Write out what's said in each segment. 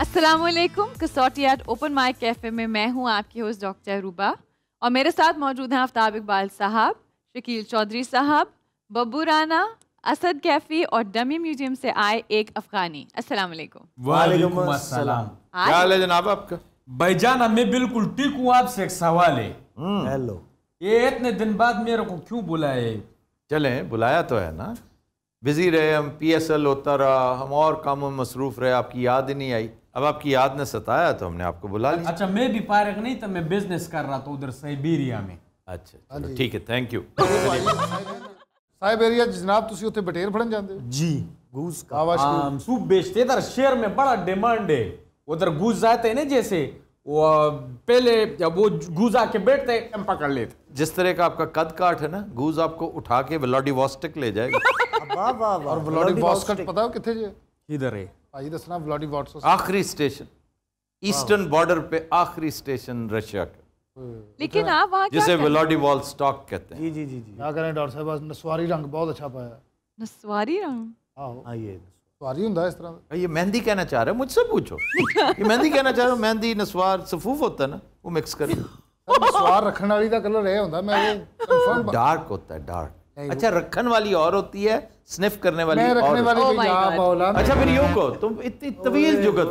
अस्सलामुअलैकुम। कसौटी at open mic cafe में मैं हूं आपकी होस्ट डॉक्टर रूबा और मेरे साथ मौजूद हैं आफ्ताब इकबाल साहब, शकील चौधरी साहब, बब्बू राना, असद कैफी और डमी म्यूजियम से आए एक अफगानी। अस्सलामुअलैकुम। वालेकुम अस्सलाम। क्या हाल है जनाब आपका? भाईजान मैं बिल्कुल ठीक हूँ। आपसे एक सवाल है। हेलो। ये इतने दिन बाद मेरे को क्यों बुलाए? चलें, बुलाया तो है ना। बिजी रहे हम, PSL होता रहा, हम और कामों में मसरूफ रहे, आपकी याद ही नहीं आई। अब आपकी याद ने सताया तो हमने आपको बुला लिया। अच्छा, मैं भी फारिग नहीं था, मैं बिजनेस कर रहा था उधर साइबेरिया में। अच्छा चलो ठीक है, थैंक यू। साइबेरिया जनाब तुसी उत्थे बटेर फड़न जाते हो? जी, गूस का सूप बेचते इधर शहर में, बड़ा डिमांड है उधर। गूस जाते हैं ना, जैसे वो पहले जब वो गूज आके बैठते हम पकड़ लेते। जिस तरह का आपका कद काठ है ना, गूज आपको उठा के व्लादिवोस्टोक ले जाएगा। और व्लादिवोस्टोक पता हो किथे जे? इधर है भाई दसना व्लादिवोस्टोक आखिरी स्टेशन, ईस्टर्न बॉर्डर पे आखिरी स्टेशन रशिया का, लेकिन आप वहाँ क्या जिसे कर- व्लादिवोस्टोक कहते हैं। जी। क्या करें डॉक्टर साहब, नसवारी रंग बहुत अच्छा पाया। नस्वारी रंग? आहो ये नसवारी हुंदा इस तरह दा। ये मेहंदी कहना चाह रहे हो, मुझसे पूछो। ये मेहंदी कहना चाह रहे हो? मेहंदी नस्वार सफूफ होता है ना, वो मिक्स कर। नसवार रखने वाली दा कलर ये हुंदा, मैं ये कंफर्म। डार्क होता है, डार्क। अच्छा, रखन वाली और होती है, स्निफ करने वाली मैं और रखने वाली Oh भी my या God. मौला। अच्छा फिर यूं कहो, तुम इतनी तवील जुगत,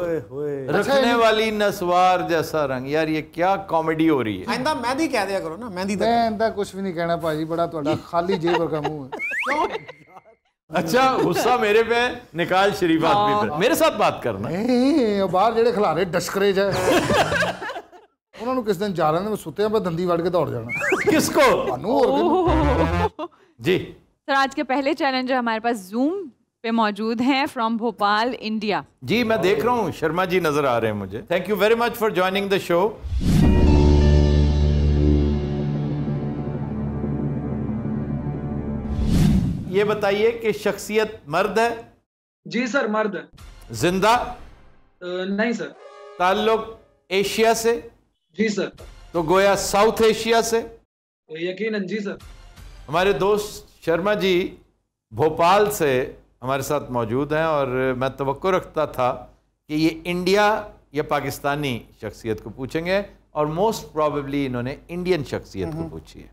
रखने वाली नसवार जैसा रंग, यार ये क्या कॉमेडी हो रही है। आइंदा मेहंदी कह दिया करो ना, मेहंदी तक। मैं इंदा कुछ भी नहीं कहना भाजी, बड़ा ਤੁਹਾਡਾ खाली जेब वर्गा मुंह है। अच्छा, गुस्सा मेरे पे, निकाल शरीफ आदमी पे, मेरे साथ बात करना। ਇਹ ਬਾਹਰ ਜਿਹੜੇ ਖਿਲਾਰੇ ਡਸ਼ਕਰੇ ਜਾ ਉਹਨਾਂ ਨੂੰ ਕਿਸ ਦਿਨ ਜਾ ਰਹੇ ਨੇ, ਮੈਂ ਸੁੱਤਿਆਂ ਪਾ ਦੰਦੀ ਵੜ ਕੇ ਦੌੜ ਜਾਣਾ किसको? ਤੁਹਾਨੂੰ ਹੋਰ ਕਿਹਨੂੰ? जी सर, आज के पहले चैलेंजर हमारे पास जूम पे मौजूद हैं फ्रॉम भोपाल, इंडिया। जी, मैं देख रहा हूँ शर्मा जी नजर आ रहे हैं मुझे। Thank you very much for joining the show. ये बताइए कि शख्सियत मर्द है? जी सर, मर्द है। जिंदा? नहीं सर। ताल्लुक एशिया से? जी सर। तो गोया साउथ एशिया से? यकीनन जी सर। हमारे दोस्त शर्मा जी भोपाल से हमारे साथ मौजूद हैं और मैं तवक्को रखता था कि ये इंडिया या पाकिस्तानी शख्सियत को पूछेंगे और मोस्ट प्रोबेबली इन्होंने इंडियन शख्सियत को पूछी है।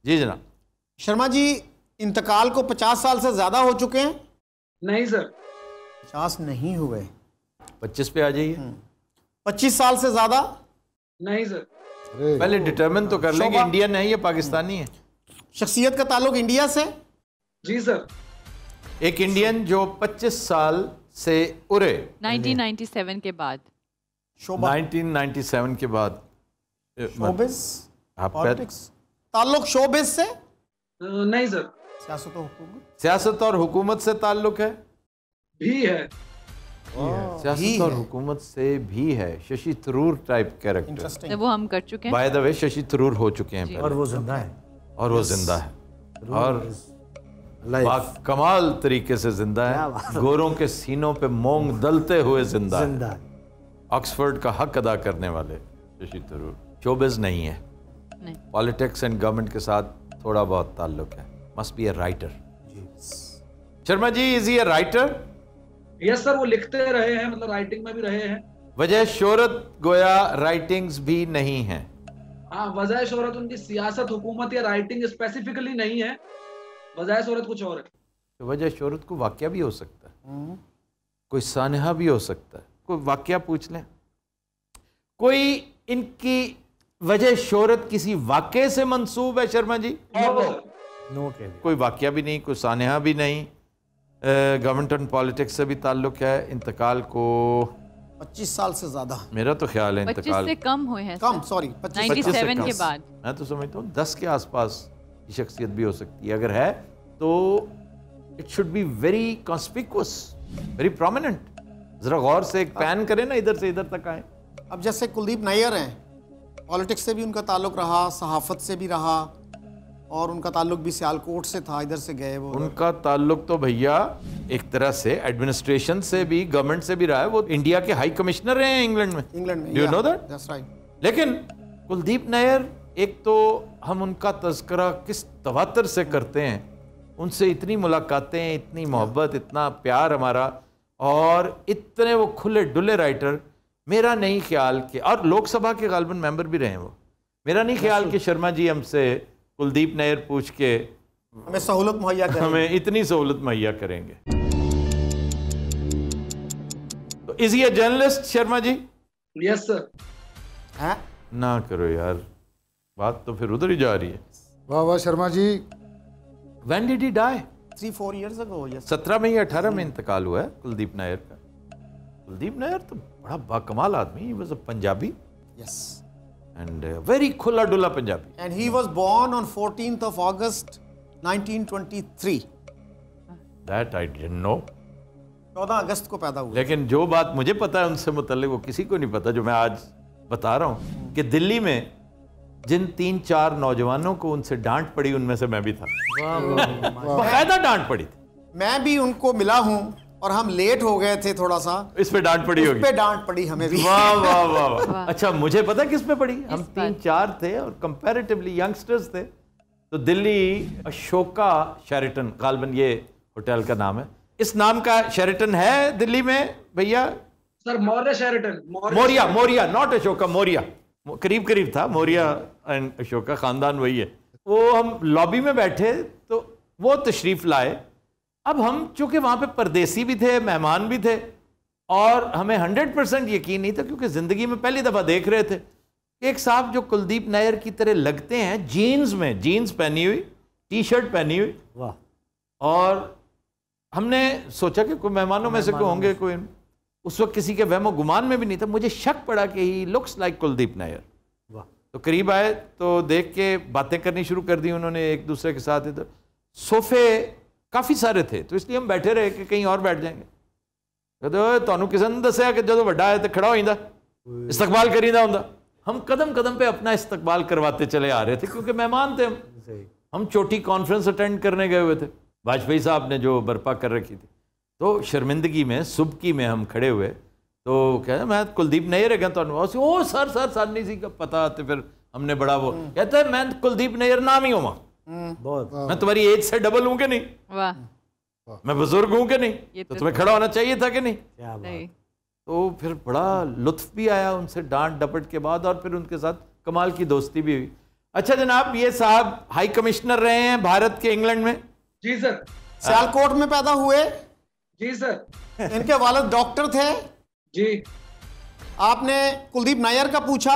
जी जनाब। शर्मा जी इंतकाल को 50 साल से ज्यादा हो चुके हैं? नहीं सर। 50 नहीं हुए। 25 पे आ जाइए। 25 साल से ज्यादा? नहीं सर। पहले डिटरमिन तो कर लें कि इंडियन है या पाकिस्तानी है। शख्सियत का ताल्लुक इंडिया से? जी सर। एक इंडियन जो 25 साल से उरे 1997 के बाद। शोबा 1997 के बाद शोबिस आप पॉलिटिक्स ताल्लुक शोबिस से? नहीं सर। सियासत और हुकूमत? सियासत और हुकूमत से ताल्लुक है? भी है। सियासत और हुकूमत से भी है। Shashi Tharoor type character. Interesting. वो हम कर चुके हैं। By the way Shashi Tharoor हो चुके हैं पहले। और वो जिंदा है। और वो जिंदा है और कमाल तरीके से जिंदा है। गोरों के सीनों पे मोंग दलते हुए जिंदा है। ऑक्सफोर्ड का हक अदा करने वाले शशि थरूर। शोबिज नहीं है, नहीं। पॉलिटिक्स एंड गवर्नमेंट के साथ थोड़ा बहुत ताल्लुक है। Must be a writer. Sharma ji, is he a writer? Yes sir, वो लिखते रहे हैं, मतलब राइटिंग में भी रहे हैं। वजह शोहरत गोया राइटिंग्स भी नहीं है। हाँ, वजह शोहरत उनकी सियासत, हुकूमत या राइटिंग स्पेसिफिकली नहीं है। वजह शोहरत कुछ और है। तो वजह शोहरत को वाकया भी हो सकता है, कोई सानहा भी हो सकता है, कोई वाकया पूछ लें। कोई इनकी वजह शोहरत किसी वाकये से मंसूब है शर्मा जी? No sir. कोई वाकया भी नहीं, कोई सानहा भी नहीं, गवर्नमेंट एंड पॉलिटिक्स से भी ताल्लुक है। इंतकाल को 25 साल से ज्यादा? मेरा तो ख्याल है 25 इंतकाल से कम हुए हैं। कम, सॉरी 97 के बाद। मैं तो समझता हूँ 10 के आसपास की शख्सियत भी हो सकती है। अगर है तो it should be very conspicuous, very prominent. जरा गौर से एक पैन करें ना, इधर से इधर तक आए। अब जैसे कुलदीप नैयर हैं, पॉलिटिक्स से भी उनका ताल्लुक रहा, सहाफत से भी रहा, और उनका ताल्लुक भी सियालकोट से था, इधर से गए वो। उनका ताल्लुक तो भैया एक तरह से एडमिनिस्ट्रेशन से भी, गवर्नमेंट से भी रहा है। वो इंडिया के हाई कमिश्नर रहे हैं इंग्लैंड में। इंग्लैंड में। Do you know that? That's right. लेकिन कुलदीप नैयर, एक तो हम उनका तज़किरा किस तवातर से करते हैं, उनसे इतनी मुलाकातें, इतनी मोहब्बत, इतना प्यार हमारा, और इतने वो खुले डुले राइटर मेरा नहीं ख्याल कि, और लोकसभा के गालिबन मेंबर भी रहे हैं वो, मेरा नहीं ख्याल कि शर्मा जी हमसे कुलदीप नैयर पूछ के हमें सहूलत मुहैया करेंगे, हमें इतनी सहूलत मुहैया करेंगे। तो is he a journalist Sharma ji? Yes sir. हैं? ना करो यार, बात तो फिर उधर ही जा रही है। वाह वाह Sharma ji. When did he die? 3-4 years ago, yes. 17 में या 18 में इंतकाल हुआ है कुलदीप नायर का। कुलदीप नायर तो बड़ा बाकमाल आदमी, he was a Punjabi Yes. and very खुला डुला Punjabi. And he was born on 14th of August 1923. That I didn't know। 14 अगस्त को पैदा हुआ। लेकिन जो बात मुझे पता है उनसे मुतल्लिक वो किसी को नहीं पता, जो मैं आज बता रहा हूँ कि दिल्ली में जिन 3-4 नौजवानों को उनसे डांट पड़ी उनमें से मैं भी था। बाकायदा डांट पड़ी थी। मैं भी उनको मिला हूं और हम लेट हो गए थे थोड़ा सा, इस पे डांट पड़ी होगी। इस पे डांट पड़ी हमें भी। वाह वाह वाह वाह। अच्छा मुझे पता किस पे पड़ी, हम 3-4 थे और कंपैरेटिवली यंगस्टर्स थे। तो दिल्ली अशोका शेरेटन, गालिबन ये होटल का नाम है, इस नाम का शेरेटन है दिल्ली में भैया? Sir Maurya Sheraton. Maurya not Ashoka, Maurya करीब करीब था, मोरिया एंड अशोका खानदान वही है। वो हम लॉबी में बैठे तो वो तशरीफ लाए। अब हम चूंकि वहां पे परदेसी भी थे, मेहमान भी थे, और हमें 100% यकीन नहीं था क्योंकि जिंदगी में पहली दफा देख रहे थे एक साहब जो कुलदीप नायर की तरह लगते हैं, जीन्स पहनी हुई, टी शर्ट पहनी हुई। वाह। और हमने सोचा कि कोई मेहमानों में से कोई होंगे, कोई उस वक्त किसी के वहमो गुमान में भी नहीं था। मुझे शक पड़ा कि he looks like Kuldeep Nair. वाह। तो करीब आए तो देख के बातें करनी शुरू कर दी उन्होंने एक दूसरे के साथ। इधर सोफे काफ़ी सारे थे तो इसलिए हम बैठे रहे कि कहीं और बैठ जाएंगे। कहते तुहानू किसी ने दसिया कि जो वड्डा है तो खड़ा हो जाता, इस्तकबाल करीदा हुंदा। हम कदम कदम पे अपना इस्तकबाल करवाते चले आ रहे थे क्योंकि मेहमान थे हम चोटी कॉन्फ्रेंस अटेंड करने गए हुए थे, वाजपेयी साहब ने जो बर्पा कर रखी थी। तो शर्मिंदगी में सुबकी में हम खड़े हुए तो कहते मैं कुलदीप नैयर है तो ओ सर नहीं सी का पता। तो फिर हमने बड़ा वो कहता है मैं कुलदीप नैयर नाम ही हूँ, बहुत। मैं तुम्हारी एज से डबल हूँ कि नहीं, वाह। मैं बुजुर्ग हूँ कि नहीं, तो तुम्हें खड़ा होना चाहिए था कि नहीं। क्या बात। नहीं। तो फिर बड़ा लुत्फ भी आया उनसे डांट डपट के बाद, और फिर उनके साथ कमाल की दोस्ती भी हुई। अच्छा जनाब, ये साहब हाई कमिश्नर रहे हैं भारत के इंग्लैंड में। जी सर। सियालकोट में पैदा हुए। जी सर। इनके वालिद डॉक्टर थे। जी। आपने कुलदीप नायर का पूछा।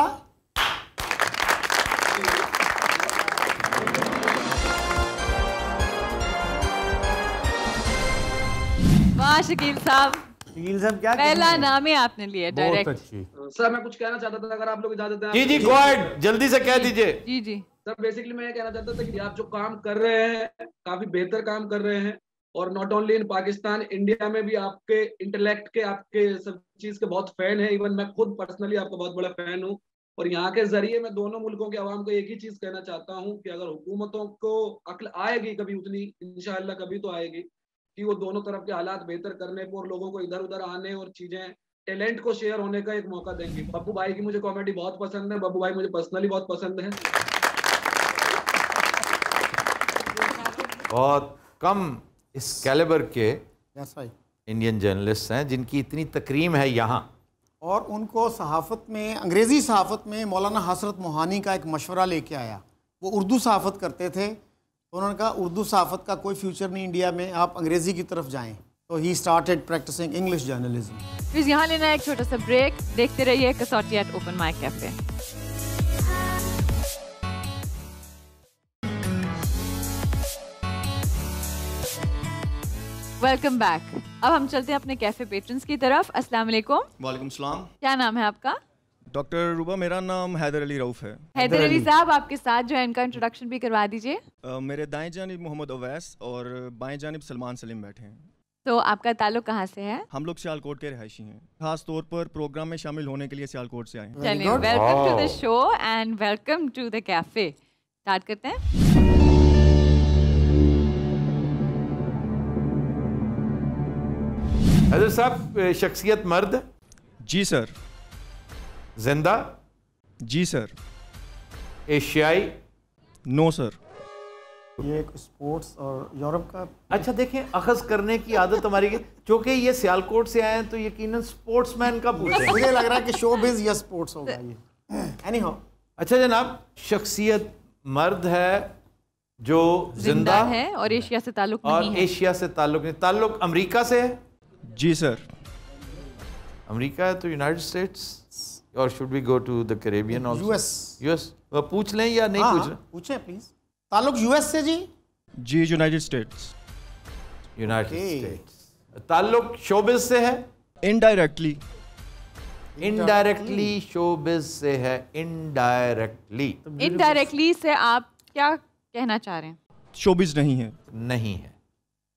वाह शकील साहब, शकील साहब क्या पहला नाम ही आपने लिया बहुत डायरेक्ट। अच्छी। सर मैं कुछ कहना चाहता था, अगर आप लोग इजाजत दें। जी गो अहेड, जल्दी से कह दीजिए। जी जी। सर बेसिकली मैं ये कहना चाहता था कि आप जो काम कर रहे हैं काफी बेहतर काम कर रहे हैं, और not only in Pakistan, India में भी आपके इंटेलेक्ट के, आपके सब चीज के बहुत फैन है। इवन मैं खुद पर्सनली आपका बहुत बड़ा फैन हूँ। और यहाँ के जरिए मैं दोनों मुल्कों के अवाम को एक ही चीज कहना चाहता हूँ कि अगर हुकूमतों को अक्ल आएगी कभी, उतनी इंशाअल्लाह कभी तो आएगी, कि वो दोनों तरफ के हालात बेहतर करने पर लोगों को इधर उधर आने और चीजें टैलेंट को शेयर होने का एक मौका देंगे। बब्बू भाई की मुझे कॉमेडी बहुत पसंद है, बब्बू भाई मुझे पर्सनली बहुत पसंद है। बहुत कम इस कैलिबर के यस भाई। इंडियन जर्नलिस्ट हैं जिनकी इतनी तकरीम है यहाँ। और उनको सहाफ़त में, अंग्रेज़ी सहाफ़त में मौलाना हसरत मोहानी का एक मशवरा लेके आया। वो उर्दू सहाफ़त करते थे तो उन्होंने कहा उर्दू सहाफ़त का कोई फ्यूचर नहीं इंडिया में, आप अंग्रेज़ी की तरफ जाएं। तो he started practising English journalism. फिर यहाँ लेना है एक छोटा सा ब्रेक। देखते रहिए Kasauti at open mic cafe. Welcome back. अब हम चलते हैं अपने कैफे पेट्रन्स की तरफ। अस्सलाम वालेकुम। वालेकुम सलाम। क्या नाम है आपका? डॉक्टर रूबा। मेरा नाम हैदर अली रऊफ है। हैदर अली साहब, आपके साथ जो है इनका इंट्रोडक्शन भी करवा दीजिए। मेरे दाएं जानिब मोहम्मद अवैस और बाएं जानिब सलमान सलीम बैठे हैं। तो आपका ताल्लुक कहाँ से है? हम लोग सियालकोट के रिहायशी हैं, खास तौर पर प्रोग्राम में शामिल होने के लिए सियालकोट से आए हैं। चलिए, welcome to the show and welcome to the cafe. Start करते हैं। हैदर साहब, शख्सियत मर्द? जी सर। जिंदा? जी सर। एशियाई? No sir. ये एक स्पोर्ट्स और यूरोप का। अच्छा देखें, अखज़ करने की आदत हमारी की, चूंकि ये सियालकोट से आए हैं तो यकीनन स्पोर्ट्समैन का पूछें। मुझे लग रहा है कि शोबिज या स्पोर्ट्स होगा ये। एनीहाउ, अच्छा जनाब, शख्सियत मर्द है जो जिंदा है और एशिया से ताल्लुक और नहीं है। एशिया से ताल्लुक नहीं, ताल्लुक अमेरिका से है। जी सर। अमेरिका है तो यूनाइटेड स्टेट्स, और should we go to the Caribbean also? US. US पूछ लें या नहीं पूछ लें? पूछें प्लीज। ताल्लुक यूएस से जी? जी यूनाइटेड स्टेट्स। United states. ताल्लुक शोबिज से है? इनडायरेक्टली। इनडायरेक्टली शोबिज से है, इनडायरेक्टली। इनडायरेक्टली से आप क्या कहना चाह रहे हैं? शोबिज नहीं है। नहीं है।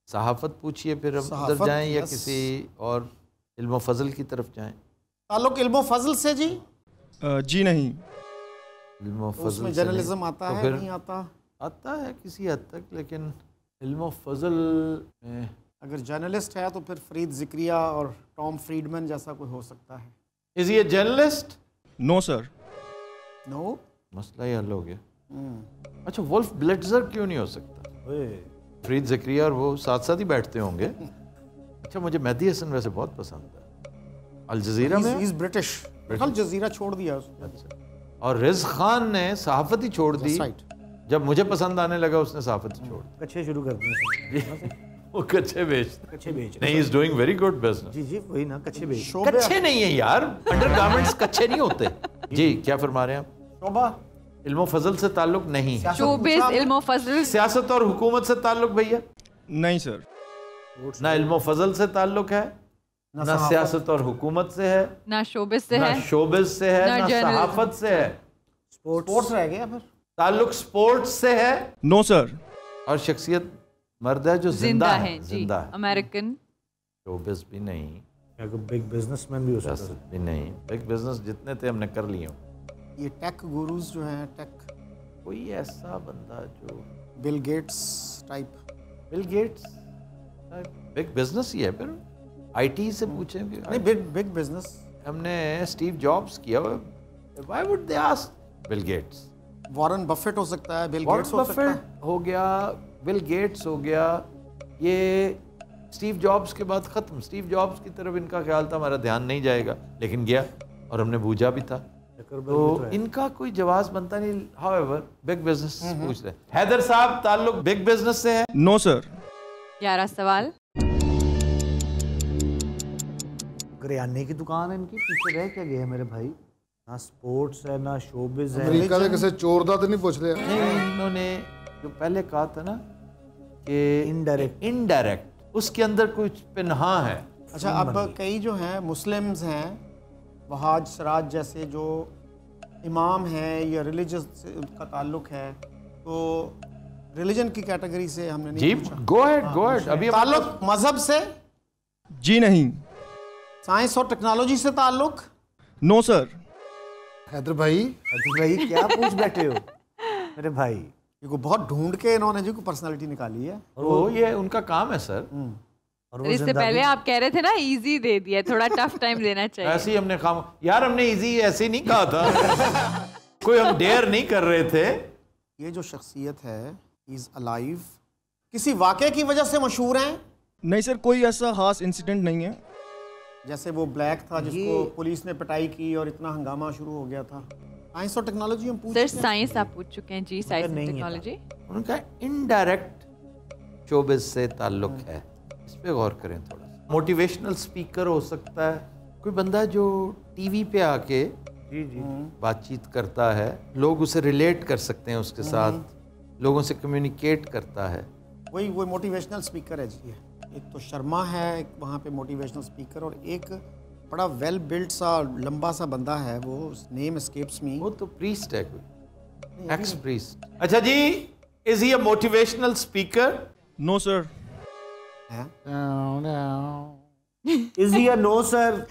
सहाफत पूछिए, फिर हम उधर सहाफत, जाएं या yes. किसी और इल्म फजल की तरफ जाएं? ताल्लुक इल्म फजल से जी? जी नहीं। इल्म तो फजल उसमें से जर्नलिज्म नहीं। आता तो है फिर नहीं आता? आता है किसी हद तक, लेकिन इल्म फजल में अगर जर्नलिस्ट है तो फिर फरीद जिक्रिया और टॉम फ्रीडमैन जैसा कोई हो सकता है। इज ये जर्नलिस्ट? No sir. नो। मसला ही हल हो गया। अच्छा, वुल्फ ब्लिट्जर क्यों नहीं हो सकता? फरीद ज़करिया और वो साथ साथ ही बैठते होंगे। अच्छा, मुझे मेहदी हसन वैसे बहुत पसंद है। अल जजीरा में इज ब्रिटिश। अल जजीरा छोड़ दिया उसने। अच्छा, और रिज़ खान ने सहाफत ही छोड़ दी। जब मुझे पसंद आने लगा उसने सहाफत ही छोड़ दी। कच्चे शुरू कर दिए। वो कच्चे बेचते। कच्चे बेच नहीं, is doing very good business. जी जी, वही ना, कच्चे बेच। कच्चे नहीं है यार, अंडरगारमेंट्स कच्चे नहीं होते। जी क्या फरमा रहे हैं आप? शोभा इल्म फजल से ताल्लुक नहीं है। शोबिज इल्म फजल। सियासत और हुकूमत से ताल्लुक भैया? नहीं सर। ना इल्म फजल से ताल्लुक है, ना सियासत और हुकूमत से है, ना शोबिज से ना है, शोबिज से है, ना ना जर्नलिज्म। सहाफत से है। स्पोर्ट्स रह गया फिर। ताल्लुक स्पोर्ट्स से है। No sir. और शख्सियत मर्द है जो जिंदा है। जी, जिंदा है। अमेरिकन। शोबिज भी नहीं, बिग बिजनेसमैन भी हो सकता है। सियासत भी नहीं। बिग बिजनेस जितने थे हमने कर लिए। ये टेक गुरुज जो हैं, टेक, कोई ऐसा बंदा जो Bill Gates type. Bill Gates big business ही है। फिर आईटी से पूछें। नहीं, बिग बिजनेस। हमने स्टीव जॉब्स किया। Why would they ask Bill Gates? Warren Buffett हो सकता है, बिल वॉरेन गेट्स हो सकता है। बफेट हो गया, बिल गेट्स हो गया। ये स्टीव जॉब्स के बाद ख़त्म। स्टीव जॉब्स की तरफ इनका ख्याल था हमारा ध्यान नहीं जाएगा, लेकिन गया और हमने बूझा भी था। तो इनका कोई जवाब बनता नहीं। हाउएवर बिग बिजनेस पूछ रहे। हैदर साहब, ताल्लुक बिग बिजनेस से है? No sir. 11 सवाल। करियाने की दुकान है इनकी, पीछे रह क्या गया मेरे भाई? ना स्पोर्ट्स है, ना शोबिज है। अमेरिका के किसी चोर दा तो नहीं पूछ रहे? नहीं, इन्होंने जो पहले कहा था ना कि इनडायरेक्ट, उसके अंदर कुछ पिन्हा है। अच्छा, अब कई जो हैं मुस्लिम्स हैं, वहाज सराज जैसे जो इमाम हैं या रिलीजियस का ताल्लुक है, तो रिलीजन की कैटेगरी से हमने नहीं जी पूछा। Go ahead. अभी ताल्लुक मजहब से? जी नहीं। साइंस और टेक्नोलॉजी से ताल्लुक? No sir. हैदर भाई, क्या पूछ बैठे हो मेरे भाई? ये को बहुत ढूंढ के इन्होंने जी को पर्सनालिटी निकाली है। वो ये उनका काम है सर। और वो इससे पहले आप कह रहे थे ना इजी दे दिया, थोड़ा टफ टाइम देना चाहिए। ऐसे ही हमने काम, यार हमने इजी ऐसे नहीं कहा था। कोई हम डेयर नहीं कर रहे थे। ये जो शख्सियत है, इज अलाइव, किसी वाक़े की वजह से मशहूर हैं? नहीं सर, कोई ऐसा खास इंसिडेंट नहीं है। जैसे वो ब्लैक था जिसको पुलिस ने पिटाई की और इतना हंगामा शुरू हो गया था। साइंस और टेक्नोलॉजी हम पूछ सर रहे हैं। साइंस आप पूछ चुके हैं जी, साइंस एंड टेक्नोलॉजी। उनका इनडायरेक्ट शोबिज से ताल्लुक है। इस पे गौर करें थोड़ा सा। मोटिवेशनल स्पीकर हो सकता है, कोई बंदा जो टीवी पे आके बातचीत करता है, लोग उसे रिलेट कर सकते हैं उसके साथ, लोगों से कम्युनिकेट करता है। वही मोटिवेशनल स्पीकर है जी। एक तो शर्मा है, एक वहाँ पे मोटिवेशनल स्पीकर, और एक बड़ा वेल बिल्ड सा लंबा सा बंदा है, वो नेम एस्केप्स मी। वो तो प्रीस्ट है, कोई एक्स प्रीस्ट। अच्छा जी, is he a motivational speaker? No sir. Is he no sir?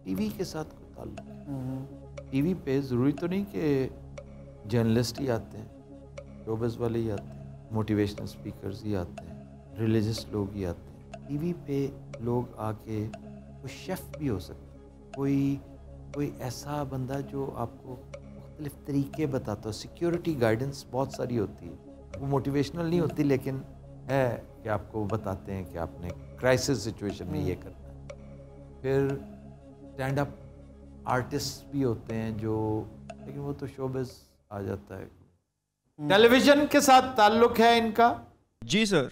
TV के साथ कोई ताल्लुक है? टीवी पे जरूरी तो नहीं कि जर्नलिस्ट ही आते हैं, शोबिज़ वाले ही आते हैं, मोटिवेशनल स्पीकर्स ही आते हैं, रिलीजियस लोग ही आते हैं। टीवी पे लोग आके, कोई शेफ भी हो सकता है, कोई ऐसा बंदा जो आपको मुख्तलिफ तरीके बताता हूँ। सिक्योरिटी गाइडेंस बहुत सारी होती है, वो मोटिवेशनल नहीं होती, लेकिन है कि आपको बताते हैं कि आपने क्राइसिस सिचुएशन में ये करना है। फिर स्टैंड अप आर्टिस्ट भी होते हैं जो, लेकिन वो तो शोबिज़ आ जाता है। टेलीविज़न के साथ ताल्लुक़ है इनका? जी सर।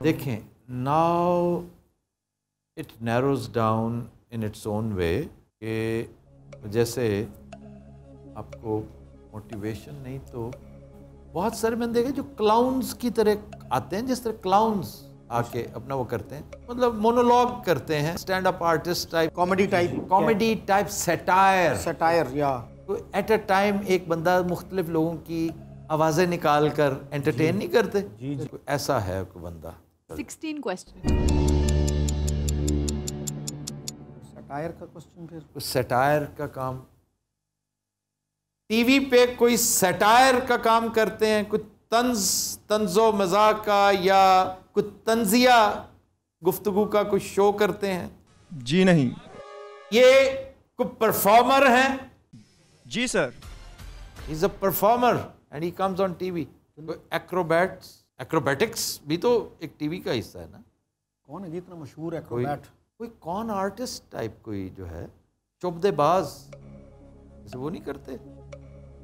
देखें, now it narrows down in its own way कि जैसे आपको मोटिवेशन नहीं तो बहुत सारे मैंने देखे जो क्लाउन्स की तरह आते हैं, जिस तरह क्लाउन्स आके अपना वो करते हैं, मतलब मोनोलॉग करते हैं, stand up artist type, comedy type, satire या एट अ टाइम एक बंदा मुख्तलिफ लोगों की आवाज़ें निकाल कर एंटरटेन नहीं करते, ऐसा है कोई बंदा। 16 क्वेश्चन। सटायर का क्वेश्चन, फिर सटायर का काम, टीवी पे कोई सटायर का काम करते हैं, कुछ तंजो मजाक का या कुछ तंजिया गुफ्तगू का कुछ शो करते हैं? जी नहीं। ये कोई परफॉर्मर है? जी sir. He is a performer and he comes on TV. Acrobatics भी तो एक टीवी का हिस्सा है ना। कौन है जितना मशहूर एक्रोबैट? कोई कौन आर्टिस्ट टाइप कोई जो है, चुपदेबाज, जैसे वो नहीं करते,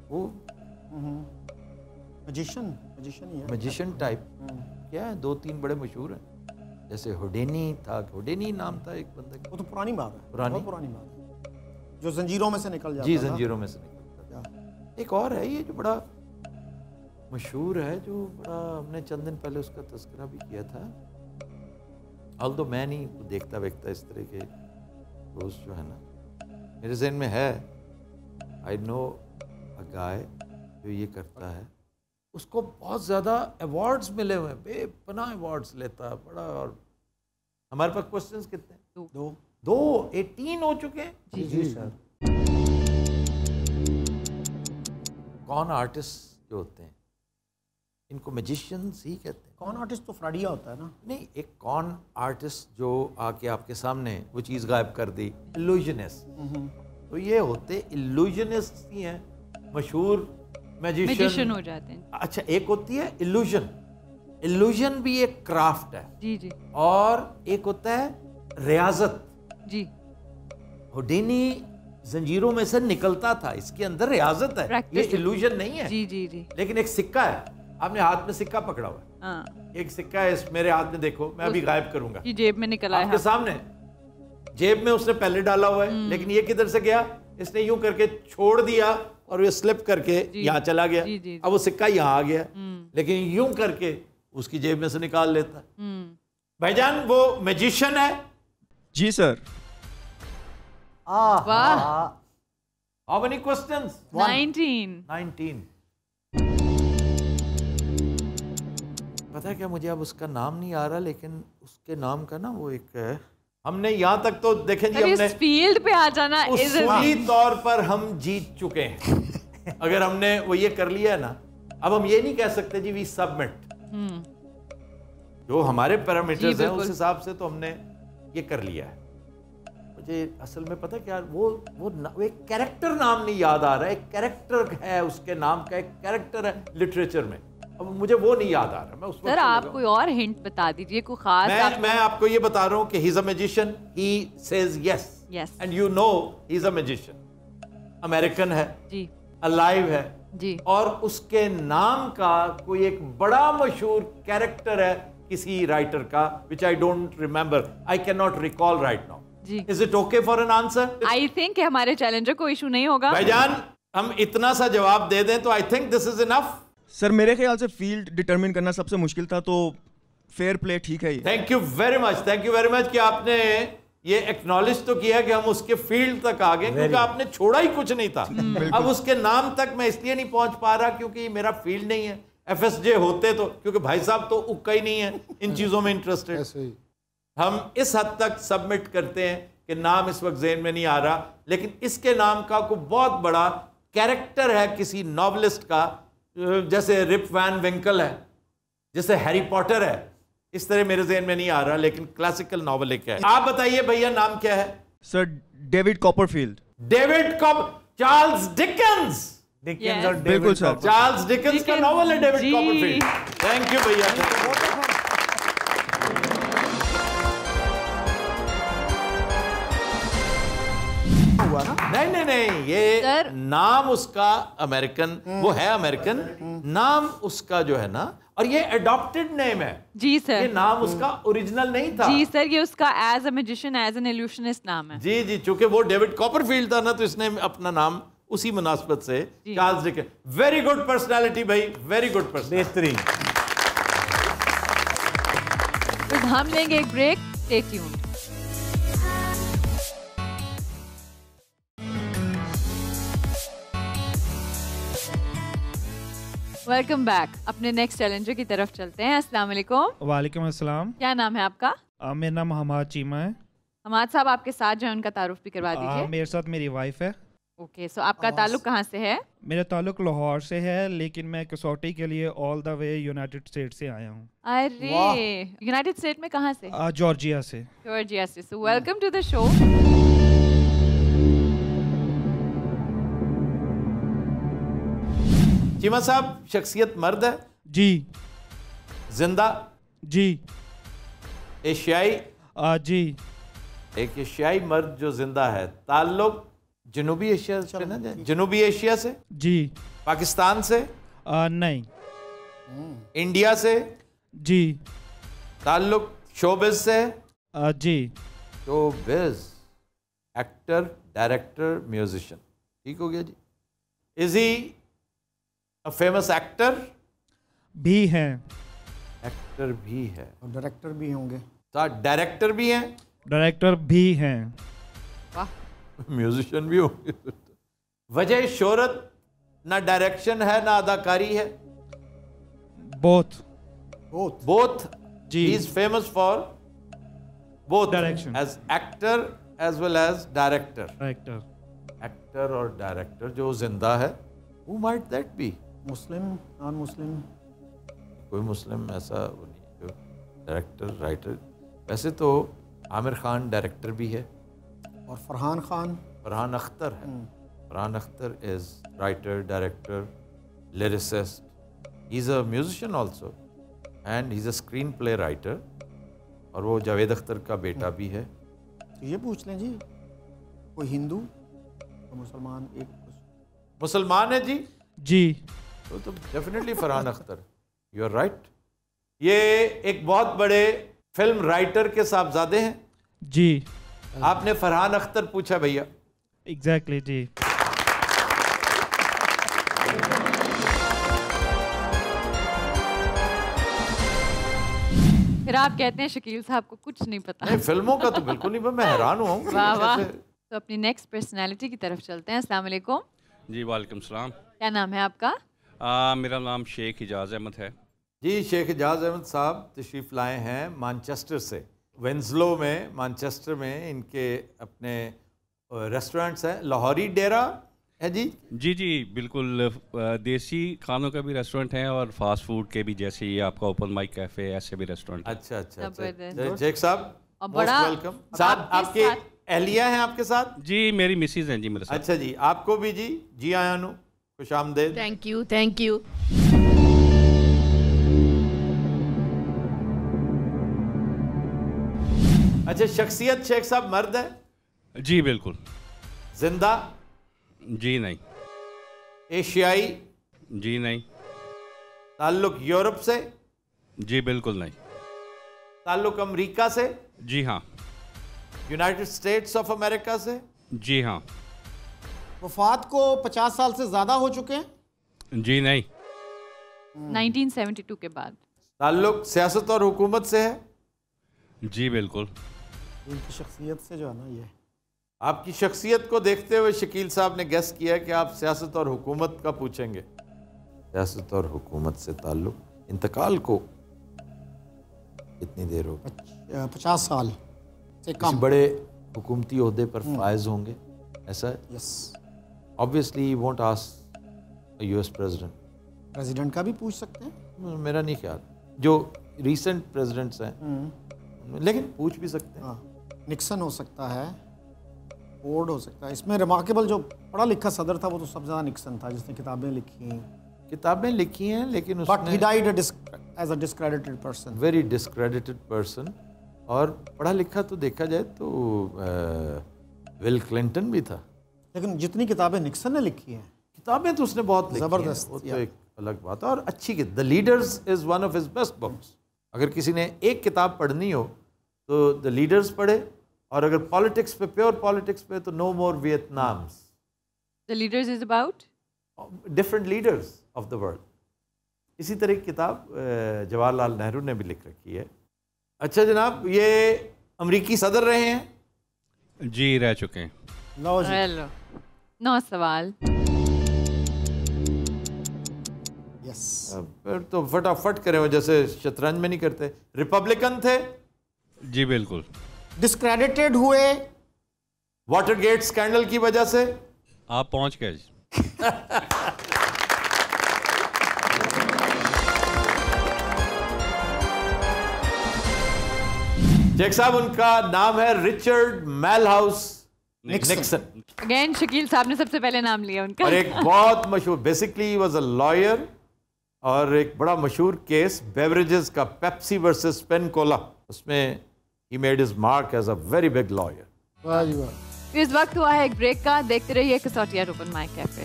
वो मैजिशियन टाइप। क्या है, 2-3 बड़े मशहूर हैं, जैसे हुडैनी था, हुडैनी नाम था एक बंदे का। वो तो पुरानी बात है, पुरानी बात है, जो जंजीरों में से निकल जाता जी, था। जंजीरों में से निकलता था। एक और है ये जो बड़ा मशहूर है, जो बड़ा हमने चंद दिन पहले उसका तस्करा भी किया था, ऑल्दो मैं नहीं देखता वेखता इस तरह के दोस्त जो है ना, मेरे ज़हन में है। आई नो अ गाय जो ये करता है, उसको बहुत ज़्यादा अवार्ड्स मिले हुए हैं, बेपनाह अवार्ड्स लेता है बड़ा। और हमारे पास क्वेश्चंस कितने? दो 18 हो चुके हैं। जी सर। कौन आर्टिस्ट जो होते हैं इनको मैजिशियंस ही कहते हैं। कौन आर्टिस्ट तो फ्राडिया होता है ना। नहीं, एक कौन आर्टिस्ट जो आके आपके सामने वो चीज़ गायब कर दी, इल्यूजनिस्ट। तो ये होते इल्यूजनिस्ट ही हैं, मशहूर मैजिशियन हो जाते हैं। अच्छा, एक होती है इल्यूजन, इल्यूजन भी एक क्राफ्ट है। जी जी। और एक होता है रियाजत। जी। हुडैनी जंजीरों में से निकलता था, इसके अंदर रियाजत है, ये इल्यूजन नहीं है। जी जी जी। लेकिन एक सिक्का है, आपने हाथ में सिक्का पकड़ा हुआ है। हाँ। एक सिक्का है, इस मेरे हाथ में देखो, मैं अभी गायब करूंगा। ये जेब में निकला है आपके सामने, जेब में उसने पहले डाला हुआ है, लेकिन ये किधर से गया? इसने यूं करके छोड़ दिया और ये स्लिप करके यहाँ चला गया। अब वो सिक्का यहाँ आ गया, लेकिन यूं करके उसकी जेब में से निकाल लेता। भाईजान वो मैजिशियन है? जी सर। वाह। How many questions? 19। पता है क्या, मुझे अब उसका नाम नहीं आ रहा, लेकिन उसके नाम का ना वो एक है। हमने यहाँ तक तो देखें जी, हमने इस फील्ड पे आ जाना उसूली तौर पर हम जीत चुके हैं। अगर हमने वो ये कर लिया है ना, अब हम ये नहीं कह सकते जी वी सबमिट। जो हमारे पैरामीटर्स हैं उस हिसाब से तो हमने ये कर लिया है। मुझे असल में पता क्या, वो एक कैरेक्टर नाम नहीं याद आ रहा है। एक कैरेक्टर है, उसके नाम का एक कैरेक्टर है लिटरेचर में, अब मुझे वो नहीं याद आ रहा। मैं उस सर आप कोई और हिंट बता दीजिए, कोई खास। मैं आपको ये बता रहा हूँ कि ही is a magician, he says yes and you know he is a magician. American है जी, अलाइव है जी, और उसके नाम का कोई एक बड़ा मशहूर कैरेक्टर है किसी राइटर का, which I don't remember, I can not recall right now. Is it okay for an answer? I think हमारे चैलेंजर को इशू नहीं होगा। भाईजान हम इतना सा जवाब दे दें तो I think this is enough. Sir मेरे ख्याल से फील्ड डिटरमिन करना सबसे मुश्किल था, तो फेयर प्ले ठीक है ये। थैंक यू वेरी मच कि आपने ये एक्नॉलेज तो किया कि हम उसके फील्ड तक आ गए, क्योंकि आपने छोड़ा ही कुछ नहीं था। अब उसके नाम तक मैं इसलिए नहीं पहुंच पा रहा क्योंकि मेरा फील्ड नहीं है। FSJ होते तो, क्योंकि भाई साहब तो उक्का ही नहीं है इन चीजों में इंटरेस्टेड। हम इस हद तक सबमिट करते हैं कि नाम इस वक्त ज़हन में नहीं आ रहा, लेकिन इसके नाम का कोई बहुत बड़ा कैरेक्टर है किसी नॉवलिस्ट का, जैसे रिप वैन विंकल है, जैसे हैरी पॉटर है, इस तरह मेरे ज़हन में नहीं आ रहा, लेकिन क्लासिकल नॉवल एक है। आप बताइए भैया नाम क्या है? Sir David Copperfield. David Charles Dickens. Dickens और बिल्कुल डेविड सर। चार्ल्स डिकेंस का नॉवल है David ji. Copperfield. Thank you भैया। हुआ ना। नहीं, ये सर। नाम उसका अमेरिकन, वो है अमेरिकन, नाम उसका जो है ना, और ये अडॉप्टेड नेम है। जी ये सर। नाम उसका ओरिजिनल नहीं था। जी सर, ये उसका as a magician, as an illusionist नाम है। जी, चूंकि वो डेविड कॉपरफील्ड था ना, तो इसने अपना नाम उसी मुनासबत से Charles Dickens. Very good personality भाई, वेरी गुड पर्सनालिटी। बेहतरीन। तो हम लेंगे एक break, stay tuned. Welcome back. अपने नेक्स्ट चैलेंजर की तरफ चलते हैं। अस्सलाम वालेकुम। वालेकुम अस्सलाम। क्या नाम है आपका? मेरा नाम हमाद चीमा है। हमाद साहब आपके साथ जो है उनका तारुफ भी करवा दीजिए। मेरे साथ मेरी वाइफ है। ओके, सो आपका ताल्लुक कहाँ से है? मेरा ताल्लुक लाहौर से है, लेकिन मैं कसौटी के लिए all the way United state से आया हूँ। अरे, यूनाइटेड स्टेट में कहाँ से? जॉर्जिया से। जॉर्जिया से। So welcome to the show. Cheema साहब, शख्सियत मर्द है? जी। जिंदा? जी। एशियाई? जी। एक एशियाई मर्द जो जिंदा है, ताल्लुक जनूबी एशिया से ना? जनूबी एशिया से? जी। पाकिस्तान से? नहीं। इंडिया से? जी। ताल्लुक शोबिज से? जी। शोबिज, एक्टर, डायरेक्टर, म्यूजिशियन, ठीक हो गया जी। Is he a famous actor? भी हैं। एक्टर भी है और डायरेक्टर भी होंगे। डायरेक्टर भी हैं, डायरेक्टर भी हैं। म्यूजिशियन भी होंगे। वजह शोहरत ना डायरेक्शन है ना अदाकारी है? बोथ। बोथ। जी। He is famous for both Direction. As actor as well as director. Director. Actor और डायरेक्टर जो जिंदा है, who might that be? Muslim, non Muslim? कोई मुस्लिम ऐसा वो नहीं जो डायरेक्टर राइटर। वैसे तो आमिर खान डायरेक्टर भी है, और फरहान खान? फरहान अख्तर है। Farhan Akhtar is writer, director, lyricist, he is a musician also and he is a screen play writer, और वो जावेद अख्तर का बेटा भी है। तो ये पूछ लें जी, कोई हिंदू और मुसलमान? एक मुसलमान है जी? जी। तो definitely Farhan Akhtar, you are right. ये एक बहुत बड़े फिल्म राइटर के साहबजादे हैं। जी। आपने फरहान अख्तर पूछा भैया। एग्जैक्टली जी। फिर आप कहते हैं शकील साहब को कुछ नहीं पता। नहीं, फिल्मों का तो बिल्कुल नहीं, मैं हैरान हूँ। वाह वाह। तो अपनी नेक्स्ट पर्सनालिटी की तरफ चलते हैं। अस्सलाम वालेकुम। जी वालेकुम सलाम। क्या नाम है आपका? मेरा नाम शेख हिजाज अहमद है। जी, शेख हिजाज अहमद साहब तशरीफ लाए हैं मैनचेस्टर से। वेंसलो में, मैनचेस्टर में इनके अपने रेस्टोरेंट्स हैं। लाहौरी डेरा है जी? जी बिल्कुल। देसी खानों का भी रेस्टोरेंट है और फास्ट फूड के भी, जैसे ये आपका ओपन माइक कैफे, ऐसे भी रेस्टोरेंट। अच्छा। जबरदस्त। शेख साहब और मोस्ट बड़ा वेलकम। साहब आपके अहलिया हैं आपके साथ? जी मेरी मिसेज हैं जी मेरे साथ। अच्छा जी, आपको भी जी आया नु, खुश आमदेद। Thank you, thank you. अच्छा, शख्सियत शेख साहब मर्द है? जी बिल्कुल। जिंदा? जी नहीं। एशियाई? जी नहीं। ताल्लुक यूरोप से? जी बिल्कुल नहीं। ताल्लुक अमेरिका से? जी हाँ। यूनाइटेड स्टेट्स ऑफ अमेरिका से? जी हाँ। वफात को 50 साल से ज़्यादा हो चुके हैं? जी नहीं। 1972 के बाद। ताल्लुक सियासत और हुकूमत से है? जी बिल्कुल। इनकी शख्सियत से जो है ना, ये आपकी शख्सियत को देखते हुए शकील साहब ने गेस किया कि आप सियासत और हुकूमत का पूछेंगे। सियासत और हुकूमत से ताल्लुक, इंतकाल को कितनी देर हो? 50 साल से कम। बड़े हुकूमती ओहदे पर फायज होंगे, ऐसा है? Yes. Obviously you won't ask US president. President का भी पूछ सकते हैं? मेरा नहीं ख्याल, जो रिसेंट प्रेसिडेंट्स हैं, लेकिन पूछ भी सकते हैं। निक्सन हो सकता है, फोर्ड हो सकता है। इसमें रिमार्केबल जो पढ़ा लिखा सदर था वो तो सबसे ज़्यादा निक्सन था, जिसने किताबें लिखी हैं। किताबें लिखी हैं लेकिन but he died as a discredited person, very discredited person. और पढ़ा लिखा तो देखा जाए तो विल क्लिंटन भी था। लेकिन जितनी किताबें निक्सन ने लिखी हैं, किताबें तो उसने बहुत लिखी हैं, ज़बरदस्त, वो तो एक अलग बात है। और अच्छी the leaders is one of his best books. अगर किसी ने एक किताब पढ़नी हो तो द लीडर्स पढ़े, और अगर पॉलिटिक्स पे, प्योर पॉलिटिक्स पे, तो no more Vietnams. The leaders is about different leaders of the world. इसी तरह की किताब जवाहरलाल नेहरू ने भी लिख रखी है। अच्छा जनाब, ये अमेरिकी सदर रहे हैं? जी, रह चुके हैं। लो जी। हेलो 9 सवाल। यस। फिर तो फटाफट करें, वो जैसे शतरंज में नहीं करते। रिपब्लिकन थे? जी बिल्कुल। डिस्क्रेडिटेड हुए वाटरगेट स्कैंडल की वजह से? आप पहुंच गए। शेख साहब, उनका नाम है रिचर्ड मेलहाउस निक्सन। अगेन शकील साहब ने सबसे पहले नाम लिया उनका। और एक बहुत मशहूर, basically he was a lawyer, और एक बड़ा मशहूर केस बेवरेजेस का, पेप्सी वर्सेस पेनकोला, उसमें he made his mark as a very big lawyer. वाह जी वाह। इस वक्त हुआ है एक ब्रेक का। देखते रहिए कसौटिया open mic cafe.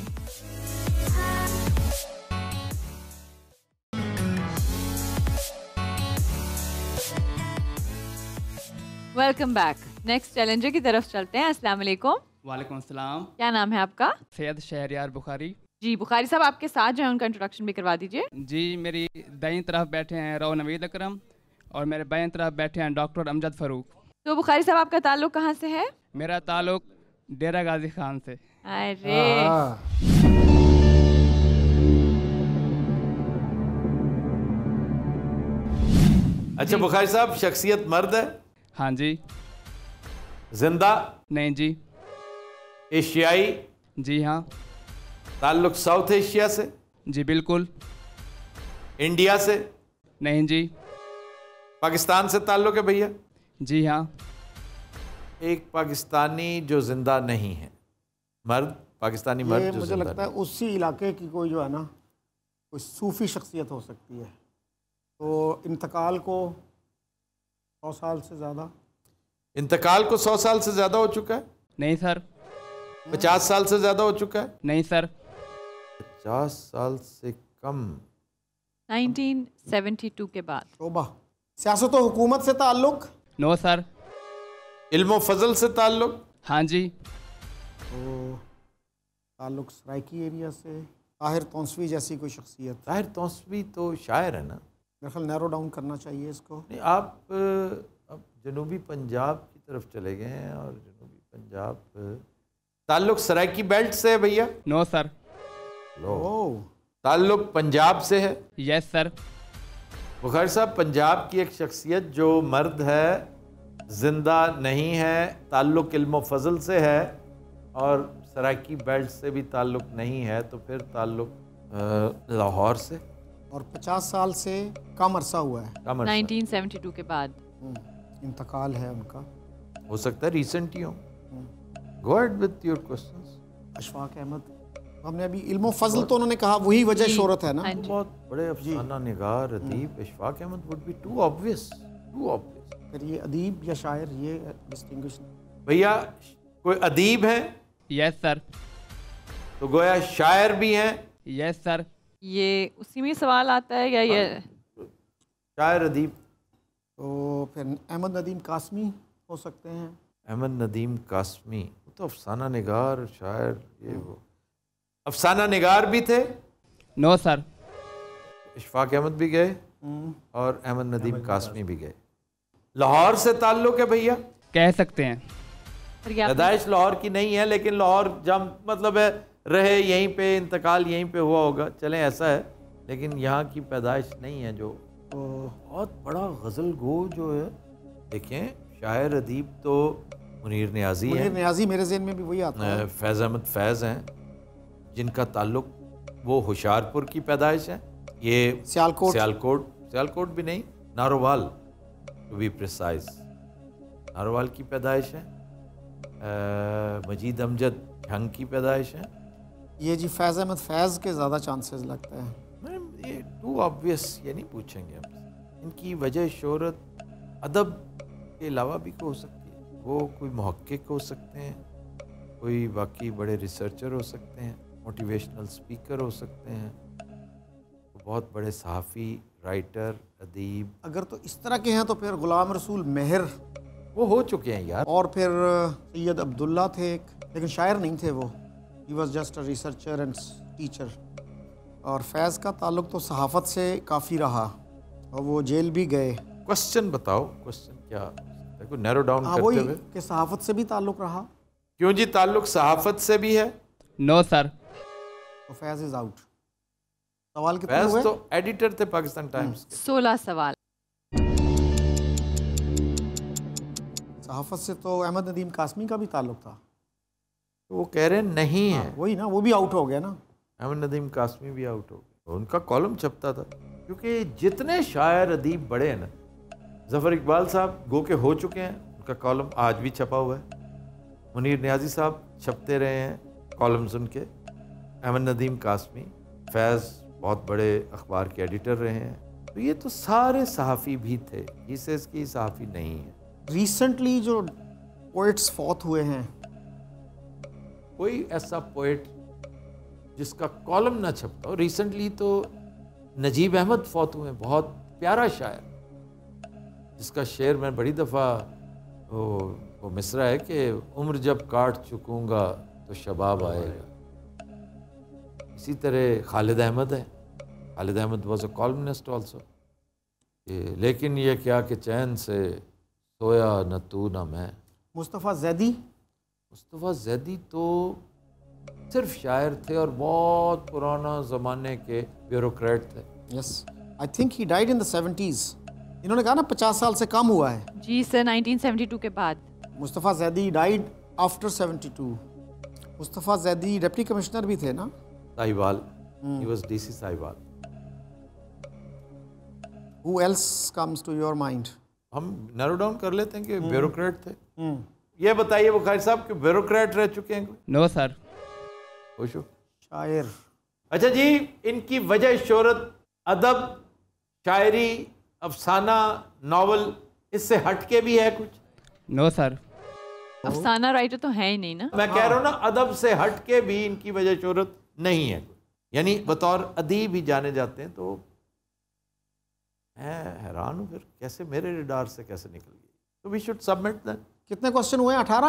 Welcome back. Next challenger की तरफ चलते हैं। अस्सलाम वालेकुम। वालेकुम अस्सलाम। क्या नाम है आपका? सैयद शहरयार बुखारी। जी बुखारी साहब, आपके साथ जो है उनका इंट्रोडक्शन भी करवा दीजिए। जी, मेरी दाईं तरफ बैठे हैं राव नवीद अकरम, और मेरे बाएं तरफ बैठे हैं डॉक्टर अमजद फ़ारूक। तो बुखारी साहब, आपका ताल्लुक कहाँ से है? मेरा ताल्लुक डेरा गाजी खान से। अरे अच्छा बुखारी साहब, शख्सियत मर्द है? हाँ जी। जिंदा? नहीं जी। एशियाई? जी हाँ। ताल्लुक साउथ एशिया से? जी बिल्कुल। इंडिया से? नहीं जी। पाकिस्तान से ताल्लुक है भैया? जी हाँ। एक पाकिस्तानी जो जिंदा नहीं है, मर्द, पाकिस्तानी मर्द ये जो मुझे जिंदा लगता है उसी इलाके की कोई जो है ना, कोई सूफी शख्सियत हो सकती है। तो इंतकाल को 100 साल से ज़्यादा? इंतकाल को 100 साल से ज़्यादा हो चुका है? नहीं सर। 50 साल से ज़्यादा हो चुका है? नहीं सर। 50 साल से कम? 1972 के बाद। शोभा। सियासत और हुकूमत से ताल्लुक? No sir. इल्म फजल से ताल्लुक? हाँ जी। तो ताल्लुक सराइकी एरिया से? ताहिर तौंसवी जैसी कोई शख्सियत? ताहिर तौंसवी तो शायर है ना? मेरे ख्याल नैरो डाउन करना चाहिए इसको। नहीं, आप अब जनूबी पंजाब की तरफ चले गए हैं, और जनूबी पंजाब ताल्लुक सराइकी बेल्ट से है भैया? No sir. लो, ताल्लुक पंजाब से है? Yes sir. बुखारी साहब, पंजाब की एक शख्सियत जो मर्द है, जिंदा नहीं है, ताल्लुक इल्म फजल से है, और सराइकी बेल्ट से भी ताल्लुक नहीं है, तो फिर ताल्लुक लाहौर से? और 50 साल से कम अरसा हुआ है? 1972 के बाद इंतकाल है उनका। हो सकता है रिसेंट ही हो। Go ahead with your questions. Ashfaq Ahmad, हमने अभी इल्म फजल तो उन्होंने कहा, वही वजह शोहरत है ना? बहुत बड़े अफसाना निगार अदीब Ashfaq Ahmad would be too obvious, too obvious. फिर ये अदीब या शायर, ये डिस्टिंग्विश। भैया कोई अदीब है? Yes sir. तो गोया शायर भी हैं? Yes sir. ये उसी में सवाल आता है या ये शायर अदीब? तो फिर अहमद नदीम कासमी हो सकते हैं। अहमद नदीम कासमी, वो तो अफसाना निगार शायर, ये वो अफसाना निगार भी थे? No sir. इशफाक अहमद भी गए और अहमद नदीम कासमी भी गए। लाहौर से ताल्लुक है भैया? कह सकते हैं। पैदाइश लाहौर की नहीं है, लेकिन लाहौर जब मतलब है रहे यहीं पे, इंतकाल यहीं पे हुआ होगा, चलें ऐसा है, लेकिन यहाँ की पैदाइश नहीं है। जो बहुत बड़ा गज़ल गो जो है, देखें शायर अदीब तो मुनीर नियाज़ी है। मुनीर नियाज़ी मेरे ज़हन में भी वही आता है। फैज़ अहमद फैज़ हैं, जिनका ताल्लुक वो होशियारपुर की पैदाइश है। ये सियालकोट भी नहीं, Narowal to be precise, Narowal की पैदाइश है। मजीद अमजद झंग की पैदाइश है? ये जी फैज़ अहमद फैज़ के ज़्यादा चांसेस लगते हैं। मैम ये टू ऑब्वियस ये नहीं पूछेंगे हम। इनकी वजह शोहरत अदब के अलावा भी हो सकती है। वो कोई मुहक्किक हो सकते हैं, कोई बाकी बड़े रिसर्चर हो सकते हैं, मोटिवेशनल स्पीकर हो सकते हैं, बहुत बड़े सहाफ़ी, राइटर, अदीब। अगर तो इस तरह के हैं तो फिर गुलाम रसूल मेहर वो हो चुके हैं यार। और फिर सैयद अब्दुल्ला थे एक, लेकिन शायर नहीं थे वो। He was just a researcher and teacher. और फैज़ का ताल्लुक तो सहाफ़त से काफ़ी रहा और वो जेल भी गए। क्वेश्चन बताओ, क्वेश्चन क्या देखो नैरो डाउन करते वही हुए कि सहाफ़त से भी ताल्लुक रहा। क्यों जी, ताल्लुक सहाफ़त से भी है? No sir. तो फैज़ इज आउट। सवाल कितने फैज़ हुए? तो एडिटर थे पाकिस्तान टाइम्स के। 16 सवाल। सहाफ़त से तो अहमद नदीम कासमी का भी ताल्लुक था। तो वो कह रहे हैं नहीं है। वही ना, वो भी आउट हो गया ना। अहमद नदीम कासमी भी आउट हो गए। उनका कॉलम छपता था, क्योंकि जितने शायर अदीब बड़े हैं ना, ज़फ़र इकबाल साहब गो के हो चुके हैं, उनका कॉलम आज भी छपा हुआ है। मुनीर नियाज़ी साहब छपते रहे हैं कॉलम्स उनके। अहमद नदीम कासमी, फैज़ बहुत बड़े अखबार के एडिटर रहे हैं। तो ये तो सारे सहाफ़ी भी थे, इसे इसकी सहाफ़ी नहीं है। रिसेंटली जो पोइट्स फौत हुए हैं, कोई ऐसा पोइट जिसका कॉलम ना छपता हो। रिसेंटली तो नजीब अहमद फौत हुए, बहुत प्यारा शायर, जिसका शेर मैं बड़ी दफ़ा वो मिसरा है कि उम्र जब काट चुकूंगा तो शबाब आएगा। इसी तरह खालिद अहमद है। Khalid Ahmad was a columnist also. लेकिन ये क्या कि चैन से सोया न तू न मैं। मुस्तफ़ा ज़ैदी। मुस्तफ़ा ज़ैदी तो सिर्फ शायर थे और बहुत पुराना ज़माने के ब्यूरोक्रेट थे। Yes, I think he died in the 70s। इन्होंने कहा ना 50 साल से कम हुआ है। जी सर, 1972 के बाद। Mustafa Zaidi died after 72। Mustafa Zaidi deputy commissioner भी थे ना Sahiwal. He was DC Sahiwal. Who else comes to your mind? हम नैरो डाउन कर लेते हैं कि ब्यूरोक्रेट थे। ये बताइए बुखारी साहब कि ब्यूरोक्रेट रह चुके हैं? No sir. खुश हो? शायर। अच्छा जी, इनकी वजह शोहरत अदब, शायरी, अफसाना, नावल, इससे हटके भी है कुछ? No sir. अफसाना राइटर तो है ही नहीं ना। मैं कह रहा हूँ ना, अदब से हटके भी इनकी वजह शोहरत नहीं है, यानी बतौर अदीब ही जाने जाते हैं। तो मैं हैरान हूँ फिर कैसे मेरे रडार से कैसे निकल गई। तो वी शुड सबमिट दैट। कितने क्वेश्चन हुए? 18।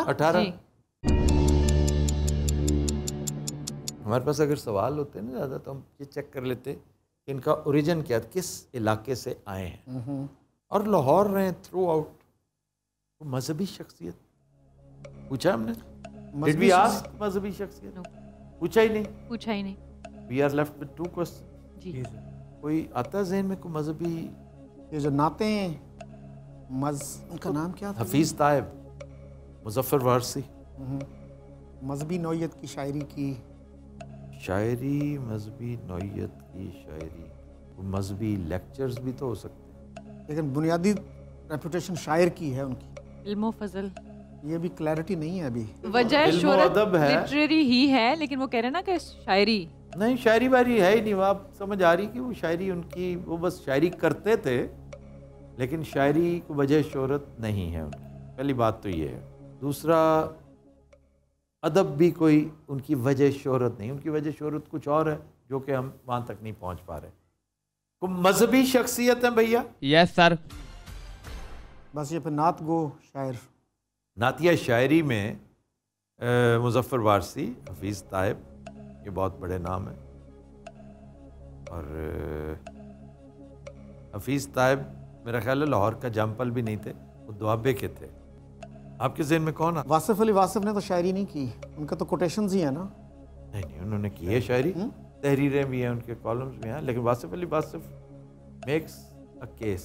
हमारे पास अगर सवाल होते ना ज़्यादा तो हम ये चेक कर लेते कि इनका ओरिजिन क्या, किस इलाके से आए हैं। और लाहौर रहे थ्रू आउट। तो मजहबी शख्सियत पूछा हमने? डिड वी आस्क मजहबी शख्सियत? पूछा ही नहीं। पूछा ही नहीं। We are left with 2 question. जी। कोई आता है ज़हन में कोई मजहबी? ये जो नाते हैं, उनका नाम क्या था? हफीज़ ताइब, मुज़फ़्फ़र वारसी। मजहबी नौयत की शायरी की। शायरी, मजहबी नौयत की शायरी, मजहबी लेक्चर्स भी तो हो सकते हैं। लेकिन बुनियादी रेपुटेशन शायर की है उनकी। इल्मो फजल। ये भी क्लैरिटी नहीं है अभी। वजह शोहरत लिटरेरी ही है, लेकिन वो कह रहे हैं ना कि शायरी नहीं, शायरी वारी है ही नहीं। वो आप समझ आ रही कि वो शायरी उनकी, वो बस शायरी करते थे, लेकिन शायरी को वजह शोहरत नहीं है उनकी। पहली बात तो ये है। दूसरा, अदब भी कोई उनकी वजह शोहरत नहीं। उनकी वजह शोहरत कुछ और है जो कि हम वहाँ तक नहीं पहुँच पा रहे। कोई मजहबी शख्सियत है भैया? Yes sir. बस ये फिर नात गो शायर। नातिया शायरी में मुज़फ़्फ़र वारसी, हफीज़ ताइब, ये बहुत बड़े नाम हैं। और हफीज़ ताइब मेरा ख्याल है लाहौर का जमपल भी नहीं थे, वो दुआबे के थे। आपके ज़हन में कौन? वासिफ अली वासिफ ने तो शायरी नहीं की, उनका तो कोटेशंस ही है ना। नहीं, उन्होंने की है शायरी, तहरीरें भी हैं, उनके कॉलम्स भी हैं। लेकिन Wasif Ali Wasif makes a case.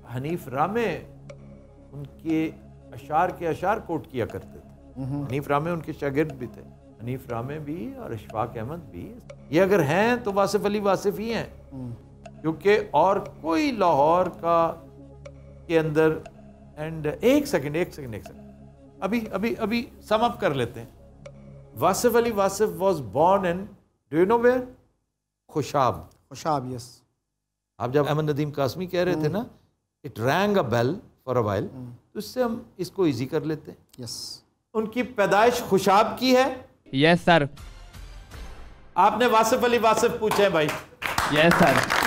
Hanif रामे उनके अशार के अशार कोट किया करते थे। हनीफ रामे उनके शागिर्द भी थे। हनीफ रामे भी और इशफाक अहमद भी। ये अगर हैं तो वासिफ अली वासिफ ही हैं, क्योंकि और कोई लाहौर का के अंदर। एंड एक सेकंड, अभी सम अप कर लेते हैं। Wasif Ali Wasif was born in, do you know where? Khushab. Khushab, yes. आप जब अहमद नदीम कासमी कह रहे थे ना, it rang a bell for a while, तो इससे हम इसको इजी कर लेते हैं। यस। उनकी पैदाइश खुशाब की है? Yes sir. आपने वासिफ अली वासिफ पूछे हैं भाई? Yes sir.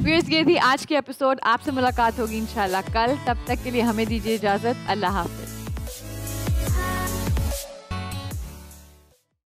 व्यूअर्स, ये थी आज की एपिसोड। आपसे मुलाकात होगी इंशाल्लाह कल। तब तक के लिए हमें दीजिए इजाजत। अल्लाह हाफ़िज़।